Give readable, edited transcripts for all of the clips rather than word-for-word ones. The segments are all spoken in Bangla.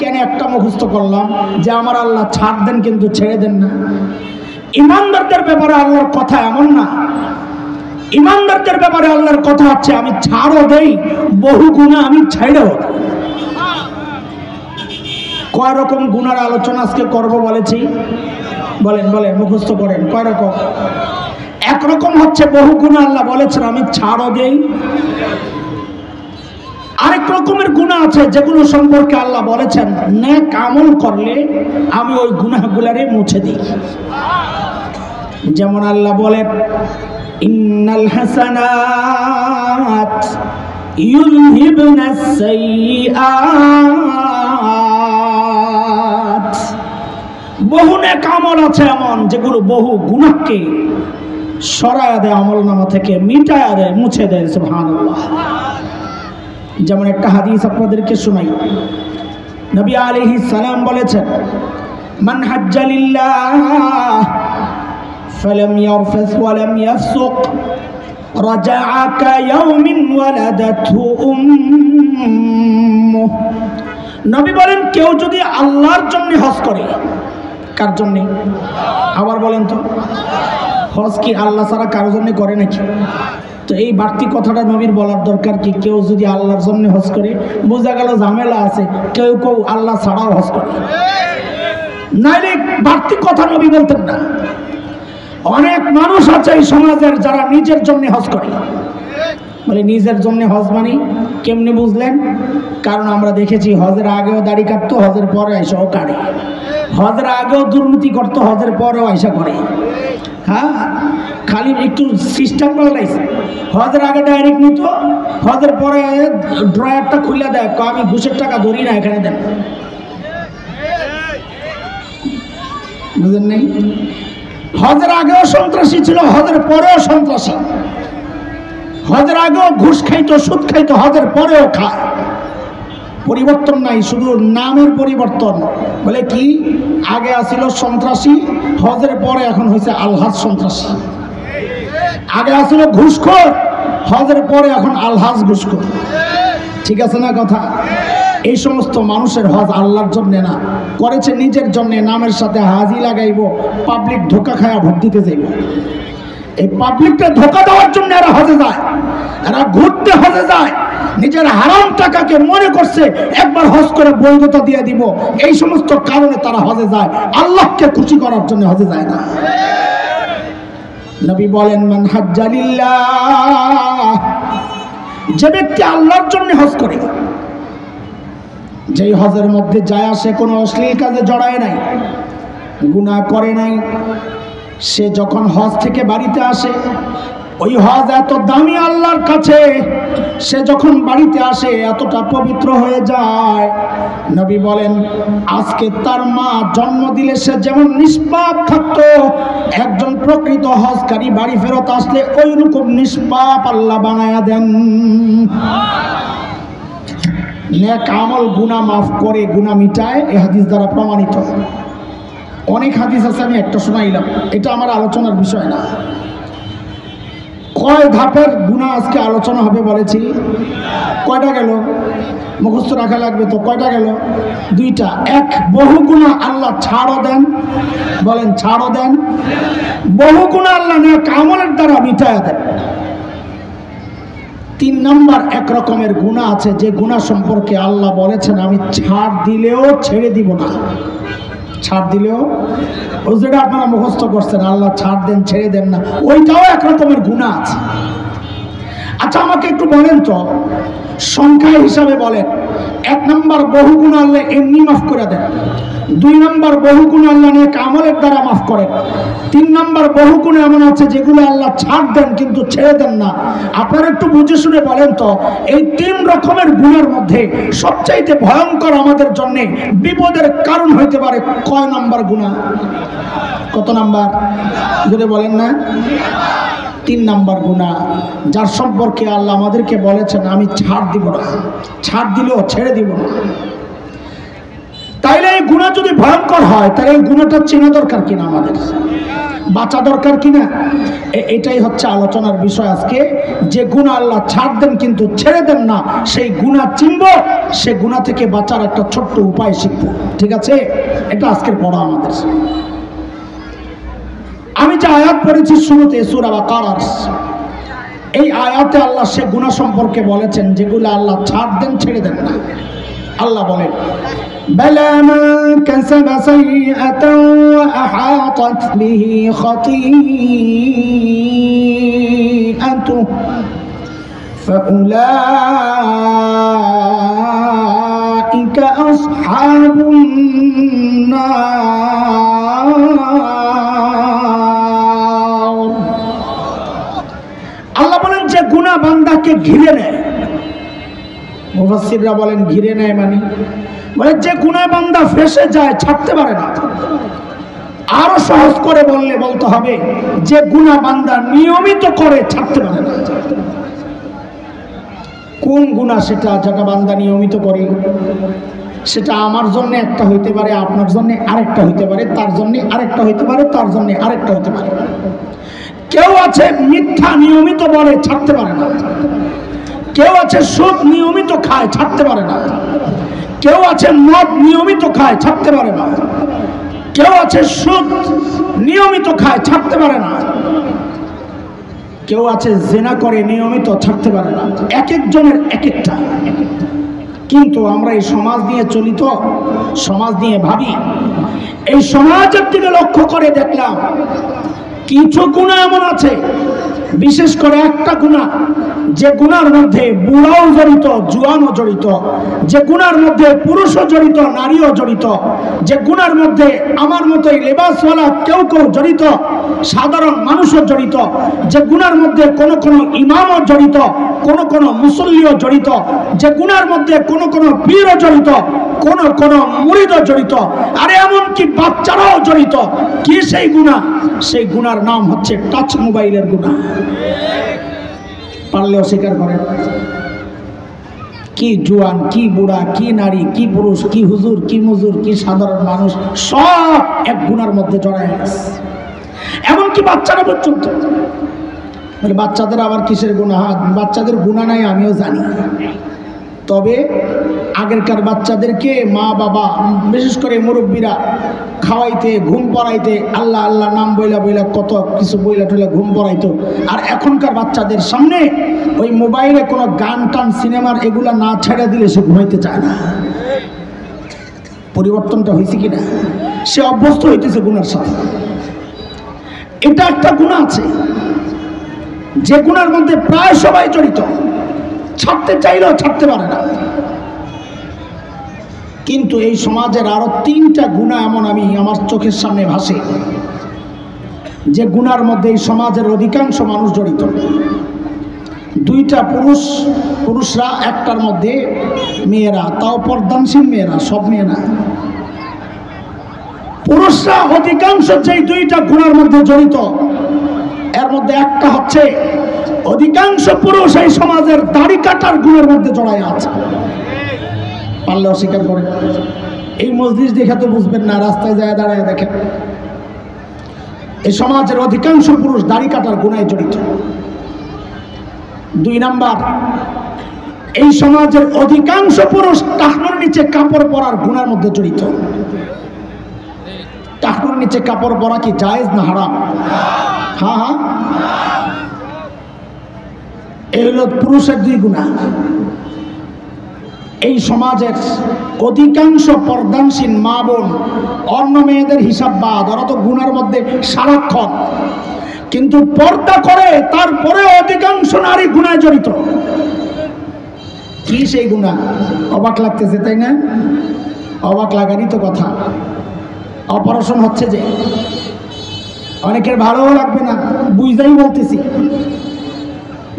কেন একটা মুখস্থ করলাম যে আমার আল্লাহ ছাড় দেন কিন্তু ছেড়ে দেন না। ইমানদারদের ব্যাপারে আল্লাহর কথা এমন না। ইমানদারদের ব্যাপারে আল্লাহর কথা হচ্ছে আমি ছাড়ও দেই, বহু গুনাহ আমি ছেড়েও। কয় রকম গুনার আলোচনা আজকে করব বলেছি? বলেন বলেন, মুখস্থ করেন। কয় রকম? একরকম হচ্ছে বহু গুনাহ আল্লাহ বলেছেন আমি ছাড়ও দেই। আরেক রকমের গুনাহ আছে যেগুলো সম্পর্কে আল্লাহ বলেছেন নেক আমল করলে আমি ওই গুনাহগুলারে মুছে দিই। যেমন আল্লাহ বলেন ইন্নাল হাসানাত ইউযহিবনাস সাইয়্যাত। বহু নেক আমল আছে এমন যেগুলো বহু গুনাহকে সরায়া দেয়, আমলনামা থেকে মিটায়া দেয়, মুছে দেয়। সুবহানাল্লাহ। যেমন একটা হাদিস আপনাদেরকে শোনাই। নবী আলাইহিস সালাম বলেছেন মান হাজ্জা লিল্লাহ ফালাম ইয়ারফাস ওয়ালাম ইয়াফসুক রাজাআ কায়াউমিন ওয়ালাদাতহু উম্মুহ। নবী বলেন কেউ যদি আল্লাহর জন্য হজ করে, কার জন্য? আবার বলেন তো, হজ কি আল্লাহ ছাড়া কারোর জন্য করে নাকি? তো এই বাড়তি কথাটা নবীর বলার দরকার কি? কেউ যদি আল্লাহর জন্য হজ করে, বোঝা গেল ঝামেলা আছে। কেউ কেউ আল্লাহ ছাড়াও হজ করে, নাইলে বাড়তি কথা নবী বলতেন না। অনেক মানুষ আছে এই সমাজের যারা নিজের জন্য হজ করে। বলে নিজের জন্য হজ মানে কেমনে বুঝলেন? কারণ আমরা দেখেছি হজের আগেও দাড়ি কাটতো, হজের পরে আইসাও কাটে। হজের আগেও দুর্নীতি করতো, হজের পরেও আইসা করে। হ্যাঁ, খালি একটু সিস্টেম পাল্টাইছে। হজের আগে ডাইরেক্ট নিত, হজের পরে ড্রয়ারটা খুলে দেয়, আমি ঘুষের টাকা ধরি না, এখানে দেন। বুঝলেন নেই? হজের আগেও সন্ত্রাসী ছিল, হজের পরেও সন্ত্রাসী। হজের আগেও ঘুষ খাইতো, সুদ খাইতো, হজের পরেও খায়। পরিবর্তন নাই, শুধু নামের পরিবর্তন। বলে কি, আগে আসিল সন্ত্রাসী, হজের পরে এখন হয়েছে আলহাজ সন্ত্রাসী। আগে আসিল ঘুষখোর, হজের পরে এখন আলহাজ ঘুষখোর। ঠিক আছে না কথা? এই সমস্ত মানুষের হজ আল্লাহর জন্য না, করেছে নিজের জন্য। নামের সাথে হাজি লাগাইব, পাবলিক ধোকা খায়া ভোট দিতে যাইব। এই পাবলিকটা ধোকা দেওয়ার জন্য এরা হজে যায়, এরা ঘুরতে হজে যায়। নিজের হারাম টাকাকে মনে করছে একবার হজ করে বৈধতা দিয়ে দিব, এই সমস্ত কারণে তারা হজে যায়। আল্লাহকে খুশি করার জন্য হজে যায় না। নবী বলেন মান হাজ্জা লিল্লাহ, যে ব্যক্তি আল্লাহর জন্য হজ করে, যেই হজের মধ্যে যায় আসে কোনো অশ্লীল কাজে জড়ায় নাই, গুনাহ করে নাই, সে যখন হজ থেকে বাড়িতে আসে, ওই হজ এত দামি আল্লাহর কাছে, সে যখন বাড়িতে আসে এতটা পবিত্র হয়ে যায়। নবী বলেন আজকে তার মা জন্ম দিলে সে যেমন নিষ্পাপ থাকতো, একজন প্রকৃত হজকারী বাড়ি ফেরত আসলে ওই রকম নিষ্পাপ আল্লাহ বানায়া দেন। নেক আমল গুনাহ মাফ করে, গুনাহ মিটায়, এই হাদিস দ্বারা প্রমাণিত। অনেক হাদিস আছে, আমি একটা শোনাইলাম, এটা আমার আলোচনার বিষয় না। কয় ধাপের গুনাহ আজকে আলোচনা হবে বলেছি? কয়টা গেল? মুখস্থ রাখা লাগবে তো। কয়টা গেল? দুইটা। এক, বহু গুনাহ আল্লাহ ছাড়ও দেন। বলেন ছাড়ও দেন। বহু গুনাহ আল্লাহ নেক আমলের দ্বারা মিটায়া দেন। 3 নম্বর, এক রকমের গুনাহ আছে যে গুনাহ সম্পর্কে আল্লাহ বলেছেন আমি ছাড় দিলেও ছেড়ে দিব না। ছাড় দিলেও, ও যেটা আপনারা মুখস্থ করছেন আল্লাহ ছাড় দেন ছেড়ে দেন না, ওইটাও এক রকমের গুনাহ আছে। আচ্ছা আমাকে একটু বলেন তো, সংখ্যা হিসাবে বলেন। 1 নম্বর, বহু গুনাহ আল্লাহ এমনি মাফ করে দেন। 2 নম্বর, বহু গুনাহ আল্লাহ নেক আমলের দ্বারা মাফ করেন। 3 নম্বর, বহু গুনাহ এমন আছে যেগুলো আল্লাহ ছাড় দেন কিন্তু ছেড়ে দেন না। আপনারা একটু বুঝে শুনে বলেন তো, এই 3 রকমের গুনাহের মধ্যে সবচাইতে ভয়ঙ্কর আমাদের জন্য বিপদের কারণ হইতে পারে কয় নম্বর গুনাহ? কত নাম্বার? যদি বলেন না? 3 নম্বর গুনাহ, যার সম্পর্কে আল্লাহ আমাদেরকে বলেছেন আমি ছাড় দিব না, ছাড় দিলেও ছেড়ে দিব না। তাইলে এই গুনাহ যদি ভয়ঙ্কর হয় তাহলে এই গুনাহটা চেনা দরকার কিনা, আমাদের বাঁচা দরকার কিনা, এটাই হচ্ছে আলোচনার বিষয় আজকে। যে গুনাহ আল্লাহ ছাড় দেন কিন্তু ছেড়ে দেন না, সেই গুনাহ চিনব, সে গুনাহ থেকে বাঁচার একটা ছোট্ট উপায় শিখব। ঠিক আছে, এটা আজকের পড়া আমাদের। আমি যে আয়াত পড়েছি শুরুতে সূরা বাকারার, এই আয়াতে আল্লাহ সে গুনাহ সম্পর্কে বলেছেন যেগুলো আল্লাহ ছাড় দেন ছেড়ে দেন না। আল্লাহ বলেন, بلى من كسب سيئة وأحاطت به خطيئته فأولئك أصحاب النار। আল্লাহ বলেন যে গুনাহ বান্দাকে ঘিরে নেয়, মুফাসসিররা বলেন ঘিরে নেয় মানে যে গুনাহ বান্দা ফেসে যায়, ছাড়তে পারে না। আরো সহজ করে বলতে হবে যে গুনাহ বান্দা নিয়মিত করে, ছাড়তে পারে না। কোন গুনাহ সেটা যেটা বান্দা নিয়মিত করে? সেটা আমার জন্য একটা হইতে পারে, আপনার জন্য আরেকটা হইতে পারে, তার জন্য আরেকটা হইতে পারে, তার জন্য আরেকটা হইতে পারে। কেউ আছে মিথ্যা নিয়মিত বলে, ছাড়তে পারে না। কেউ আছে সুদ নিয়মিত খায়, ছাড়তে পারে না। কেউ আছে মদ নিয়মিত খায়, ছাড়তে পারে না। কেউ আছে সুদ নিয়মিত খায়, ছাড়তে পারে না। কেউ আছে জিনা করে নিয়মিত, ছাড়তে পারে না। এক একজনের এক একটা। কিন্তু আমরা এই সমাজ নিয়ে চলি, তো সমাজ নিয়ে ভাবি, এই সমাজের দিকে লক্ষ্য করে দেখলাম কিছু গুনাহ এমন আছে, বিশেষ করে একটা গুনাহ, যে গুনার মধ্যে বুড়াও জড়িত, জুয়ানও জড়িত, যে গুনার মধ্যে পুরুষও জড়িত, নারীও জড়িত, যে গুনার মধ্যে আমার মতোই লেবাসওয়ালা কেউ কেউ জড়িত, সাধারণ মানুষও জড়িত, যে গুনার মধ্যে কোন কোন ইমামও জড়িত, কোন কোন মুসল্লিও জড়িত, যে গুনার মধ্যে কোন কোন পীরও জড়িত, কোন কোন মুরিদও জড়িত, আর এমনকি বাচ্চারাও জড়িত। কি সেই গুনাহ? সেই গুনার নাম হচ্ছে টাচ মোবাইলের গুনাহ। পারলে অস্বীকার করেন। কি জোয়ান, কি বুড়া, কি নারী, কি পুরুষ, কি হুজুর, কি মজুর, কি সাধারণ মানুষ, সব এক গুনার মধ্যে জড়ায় গেছে, এমনকি বাচ্চারা পর্যন্ত। বাচ্চাদের আবার কিসের গুনাহ? বাচ্চাদের গুনাহ নাই আমিও জানি, তবে আগেরকার বাচ্চাদেরকে মা বাবা, বিশেষ করে মুরব্বীরা খাওয়াইতে, ঘুম পড়াইতে, আল্লাহ আল্লাহ নাম বইলা বইলা কত কিছু বইলা টইলা ঘুম পড়াইতো। আর এখনকার বাচ্চাদের সামনে ওই মোবাইলে কোনো গান টান সিনেমার এগুলা না ছেড়ে দিলে সে ঘুমাইতে চায় না। পরিবর্তনটা হয়েছে কিনা? সে অভ্যস্ত হইতেছে গুনার সাথে। এটা একটা গুনাহ আছে যে গুনার মধ্যে প্রায় সবাই জড়িত, ছাড়তে চাইলেও ছাড়তে পারে না। কিন্তু এই সমাজের আরো তিনটা গুনাহ এমন আমি আমার চোখের সামনে ভাসে, যে গুনার মধ্যে এই সমাজের অধিকাংশ মানুষ জড়িত। দুইটা পুরুষরা, একটার মধ্যে মেয়েরা, তাও পর্দানশীল মেয়েরা, সব মেয়ে না। পুরুষরা অধিকাংশ যেই দুইটা গুনার মধ্যে জড়িত, এর মধ্যে একটা হচ্ছে অধিকাংশ পুরুষ এই সমাজের দাড়ি কাটার গুণের মধ্যে জড়ায় আছে। পারলে অস্বীকার করে। এই মজলিস দেখে তো বুঝবেন না, রাস্তায় যায় দাঁড়ায় দেখেন, এই সমাজের অধিকাংশ পুরুষ দাড়ি কাটার গুনায় জড়িত। দুই নাম্বার, এই সমাজের অধিকাংশ পুরুষ টাকনুর নিচে কাপড় পরার গুনার মধ্যে জড়িত। টাকনুর নিচে কাপড় পরা কি জায়েজ না হারাম? হ্যাঁ হ্যাঁ, এই হলো পুরুষের দুই গুনাহ। এই সমাজের অধিকাংশ পর্দানশীল মা বোন, অন্য মেয়েদের হিসাব বাদ, ওরা তো গুনার মধ্যে সারাক্ষণ, কিন্তু পর্দা করে তারপরে অধিকাংশ নারী গুনায় জড়িত। কি সেই গুনাহ? অবাক লাগতেছে তাই না? অবাক লাগারই তো কথা। অপারেশন হচ্ছে যে, অনেকের ভালোও লাগবে না, বুঝতেই বলতেছি।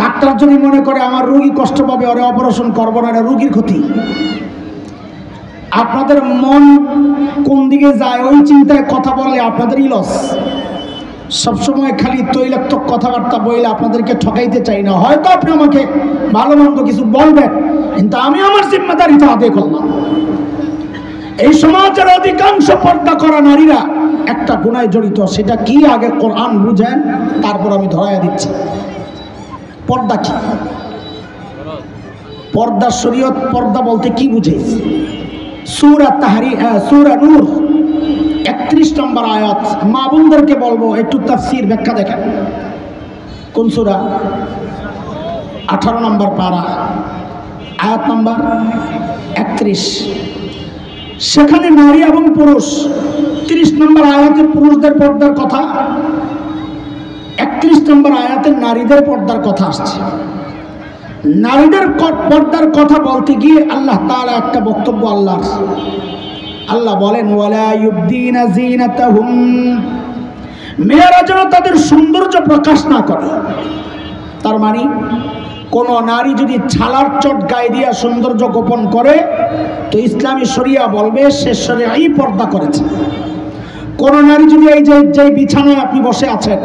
ডাক্তার যদি মনে করে আমার রোগী কষ্ট পাবে, ওরে অপারেশন করবো না, এটা রোগীর ক্ষতি। আপনাদের মন কোন দিকে যায় ওই চিন্তায় কথা বললে আপনাদেরই লস। সবসময় খালি তৈলাক্তক কথাবার্তা বলে আপনাদেরকে ঠকাইতে চাই না। হয়তো আপনি আমাকে ভালো মন্দ কিছু বলবেন, কিন্তু আমি আমার জিম্মেদারিটা আদায় করলাম। এই সমাজের অধিকাংশ পর্দা করা নারীরা একটা গুনায় জড়িত। সেটা কি আগে কোরআন বুঝেন, তারপর আমি ধরাইয়া দিচ্ছি। পর্দা কি? পর্দা শরীয়ত পর্দা বলতে কি বুঝে? সূরা সূরা নূর 31 নম্বর আয়াত। মা বোনদেরকে বলবো একটু তাফসীর ব্যাখ্যা দেখেন। কোন সূরা? 18 নম্বর পারা, আয়াত নম্বর 31। সেখানে নারী এবং পুরুষ, 30 নম্বর আয়াতে পুরুষদের পর্দার কথা, 31 নম্বর আয়াতে নারীদের পর্দার কথা আসছে। নারীদের পর্দার কথা বলতে গিয়ে আল্লাহ তাআলা একটা বক্তব্য আল্লাহ বলেন ওয়ালা ইউবদিনা যিনাতাহুম, মেয়েরা যেন তাদের সৌন্দর্য প্রকাশ না করে। তার মানে কোন নারী যদি ছালার চট গায়ে দিয়া সৌন্দর্য গোপন করে তো ইসলামী শরিয়া বলবে সে শরিয়াই পর্দা করেছে। কোন নারী যদি এই যে বিছানায় আপনি বসে আছেন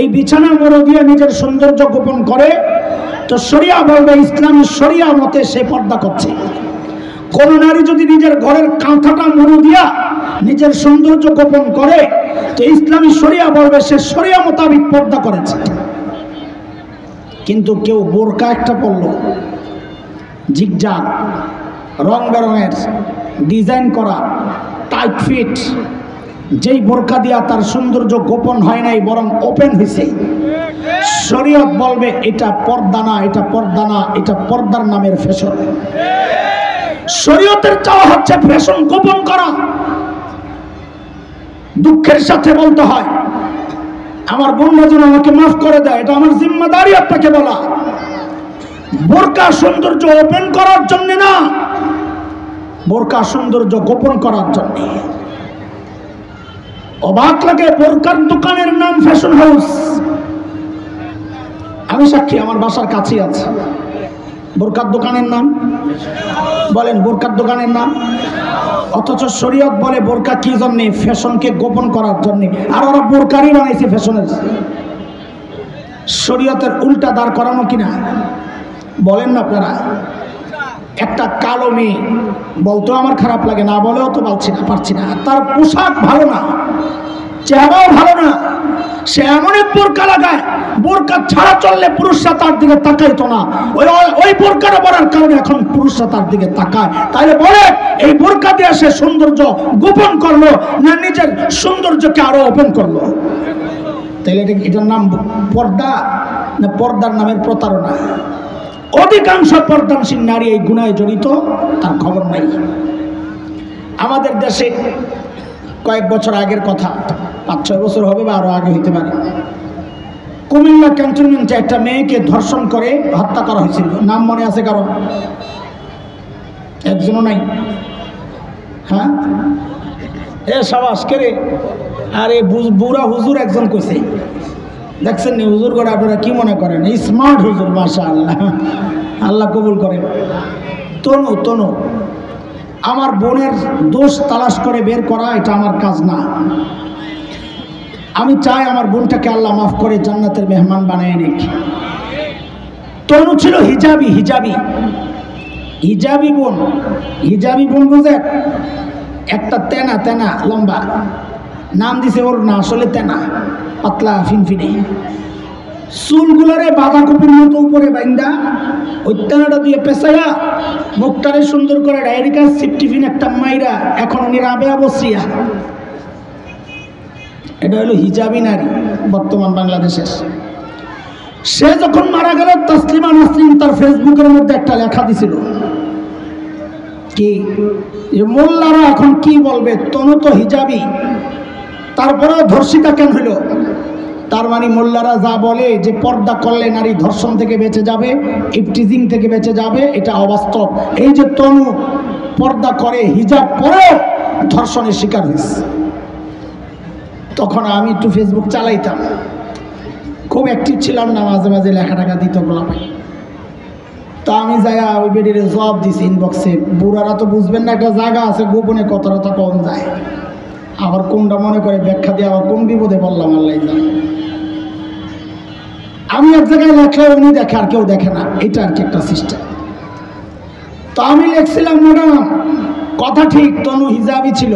এই বিছানার মোড় দিয়ে নিজের সৌন্দর্য গোপন করে তো শরিয়া বলবে ইসলামী শরিয়া মতে সে পর্দা করছে। কোন নারী যদি নিজের ঘরের কাঁথাটা মোড় দিয়া নিজের সৌন্দর্য গোপন করে তো ইসলামী শরিয়া বলবে সে শরিয়া মোতাবিক পর্দা করেছে। কিন্তু কেউ বোরকা একটা পরল, জিগজাগ রং বেরঙের ডিজাইন করা টাইট ফিট, যেই বোরকা দিয়া তার সৌন্দর্য গোপন হয় নাই বরং ওপেন হয়েছে, শরীয়ত বলবে এটা পর্দা না, এটা পর্দা না, এটা পর্দার নামের ফ্যাশন। শরীয়তের চাওয়া হচ্ছে ফ্যাশন গোপন করা। দুঃখের সাথে বলতে হয় আমার বোনরা যেন আমাকে মাফ করে দেয়, এটা আমার জিম্মাদারি আপনাকে বলা। বোরকা সৌন্দর্য ওপেন করার জন্য না, বোরকা সৌন্দর্য গোপন করার জন্য। অবাক লাগে, বোরকার দোকানের নাম ফ্যাশন হাউস। আমি সাক্ষী, আমার বাসার কাছে আছে। বোরকার দোকানের নাম বলেন, বোরকার দোকানের নাম। অথচ শরীয়ত বলে বোরকা কি জন্যে? ফ্যাশনকে গোপন করার জন্য। আর ওরা বোরকারই বানাইছে ফ্যাশনের। শরীয়তের উল্টা দাঁড় করানো কিনা বলেন না আপনারা? একটা কালো মেয়ে, বলতেও আমার খারাপ লাগে, না বলেও তো পারছি না, তার পোশাক ভালো না, চেহারাও ভালো না, সে এমন এক বোরকা লাগায়, বোরকা ছাড়া চললে পুরুষরা তার দিকে তাকাইতো না, ওই বোরকাটা পরার কারণে এখন পুরুষরা তার দিকে তাকায়। তাহলে বলে এই বোরকা দিয়ে সে সৌন্দর্য গোপন করলো না নিজের সৌন্দর্যকে আরো ওপেন করলো? তাহলে এটার নাম পর্দা না পর্দার নামের প্রতারণা? অধিকাংশ পর্দানশীল নারী এই গুনায় জড়িত, তার খবর নাই। আমাদের দেশে কয়েক বছর আগের কথা, 5-6 বছর হবে বা আরো আগে হইতে পারে, কুমিল্লা ক্যান্টনমেন্টে একটা মেয়েকে ধর্ষণ করে হত্যা করা হয়েছিল। নাম মনে আছে কারো? একজনও নাই? হ্যাঁ, এ সাবাস কে রে? আরে বুড়া হুজুর একজন কইছে, দেখছেন নি হুজুর করে? আপনারা কি মনে করেন? স্মার্ট হুজুর, মাশাআল্লাহ, আল্লাহ কবুল করেন। তনু আমার বোনের দোষ তালাশ করে বের করা এটা আমার কাজ না। আমি চাই আমার বোনটাকে আল্লাহ মাফ করে জান্নাতের মেহমান বানায় নিক। তনু ছিল হিজাবি বোন বুঝে, একটা তেনা লম্বা, নাম দিছে ওর না, আসলে তেনা, পাতলা ফিনফিনে, চুলগুলারে বাঁধাকপির মতো উপরে বাইন্দা ওই তেনাটা দিয়ে পেঁচাইয়া মুখটারে সুন্দর করে ডায়েরিকা সিপটিফিন একটা মাইরা এখন উনি রাবেয়া বসিয়া। এটা হলো হিজাবি নারী বর্তমান বাংলাদেশের। সে যখন মারা গেল তাসলিমা নাসরিন তার ফেসবুকের মধ্যে একটা লেখা দিছিল, কি মোল্লারা এখন কি বলবে, তনু তো হিজাবি, তারপরেও ধর্ষিতা কেন হইল? তার মানে মোল্লারা যা বলে যে পর্দা করলে নারী ধর্ষণ থেকে বেঁচে যাবে, ইফটিজিং থেকে বেঁচে যাবে, এটা অবাস্তব। এই যে তনু পর্দা করে, হিজাব পরেও ধর্ষণের শিকার হয়েছে। তখন আমি একটু ফেসবুক চালাইতাম, খুব অ্যাক্টিভ ছিলাম না, মাঝে মাঝে লেখা টাকা দিত গোলাপে। তা আমি যাইয়া ওই বেডির জবাব দিছি ইনবক্সে, বুড়ারা তো বুঝবেন না, একটা জায়গা আছে গোপনে কথাটা কম যায়, আবার কোনটা মনে করে ব্যাখ্যা দিয়ে আবার কোন বিপদে বললাম আল্লাহ জানে। আমি এক জায়গায় লেখলে উনি দেখে আর কেউ দেখে না, এটা আর কি একটা সিস্টেম। তো আমি লিখছিলাম ম্যাডাম কথা ঠিক, তনু হিজাবই ছিল,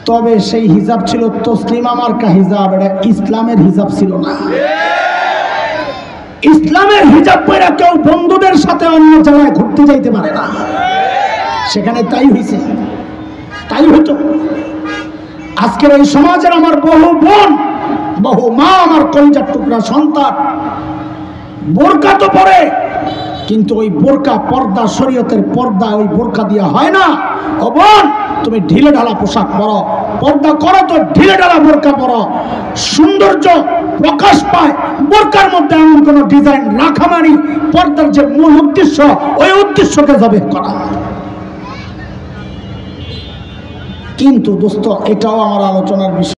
তবে সেই হিজাব ছিল তসলিমা মার্কা হিজাব, এটা ইসলামের হিজাব ছিল না। ইসলামের হিজাব পরে কেউ বন্ধুদের সাথে অন্য জায়গায় ঘুরতে যাইতে পারে না। সেখানে তাই হয়েছে, তাই হইতো। আজকের এই সমাজের আমার বহু বোন, বহু মা, আমার কলিজার টুকরা সন্তান বোরকা তো পরে, কিন্তু ওই বোরকা পর্দা, শরীয়তের পর্দা, ওই বোরকা দিয়া হয় না। ও বোন, তুমি ঢিলে ঢালা পোশাক পরো, পর্দা করো তো ঢিলে ঢালা বোরকা পরো, সৌন্দর্য প্রকাশ পায়। বোরকার মধ্যে এমন কোন ডিজাইন রাখা মানে পর্দার যে মূল উদ্দেশ্য, ওই উদ্দেশ্যকে জবে করা। কিন্তু দোস্ত, এটাও আমার আলোচনার বিষয়।